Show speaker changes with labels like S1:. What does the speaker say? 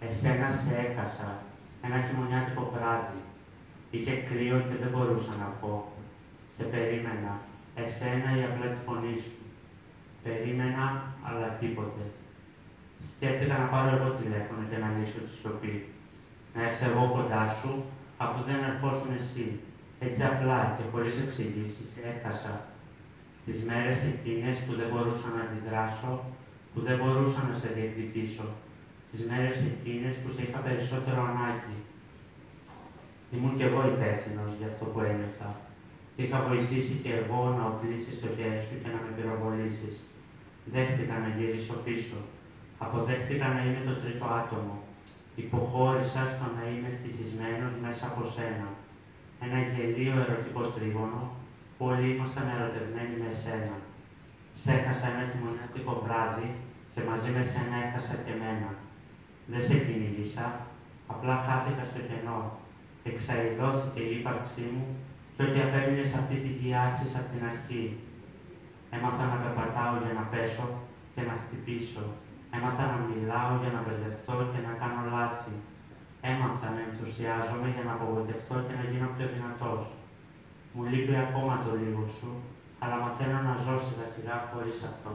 S1: Εσένα σε έχασα, ένα χειμωνιάτικο βράδυ. Είχε κρύο και δεν μπορούσα να πω. Σε περίμενα, εσένα ή απλά τη φωνή σου. Περίμενα, αλλά τίποτε. Σκέφτηκα να πάρω εγώ τηλέφωνο και να λύσω τη σιωπή. Να έρθω εγώ κοντά σου, αφού δεν ερχόσουν εσύ. Έτσι απλά και χωρίς εξηγήσεις έχασα τις μέρες εκείνες που δεν μπορούσα να αντιδράσω, που δεν μπορούσα να σε διεκδικήσω. Τις μέρες εκείνες που σε είχα περισσότερο ανάγκη. Ήμουν κι εγώ υπεύθυνος για αυτό που ένιωθα. Είχα βοηθήσει κι εγώ να οπλίσεις το χέρι σου και να με πυροβολήσεις. Δέχτηκα να γυρίσω πίσω. Αποδέχτηκα να είμαι το τρίτο άτομο. Υποχώρησα στο να είμαι ευτυχισμένος μέσα από σένα. Ένα γελίο ερωτικό τρίγωνο που όλοι ήμασταν ερωτευμένοι με σένα. Σ' έχασα ένα χειμωνιάτικο βράδυ και μαζί με σένα έχασα και εμένα. Δεν σε κυνήγησα, απλά χάθηκα στο κενό. Εξαϊλώθηκε η ύπαρξή μου και ό,τι απέμεινε σε αυτή τη γη άρχισα από την αρχή. Έμαθα να περπατάω για να πέσω και να χτυπήσω. Έμαθα να μιλάω για να μπερδευτώ και να κάνω λάθη. Έμαθα να ενθουσιάζομαι για να απογοητευτώ και να γίνω πιο δυνατός. Μου λείπει ακόμα το λίγο σου, αλλά μαθαίνω να ζω σιγά σιγά χωρίς αυτό.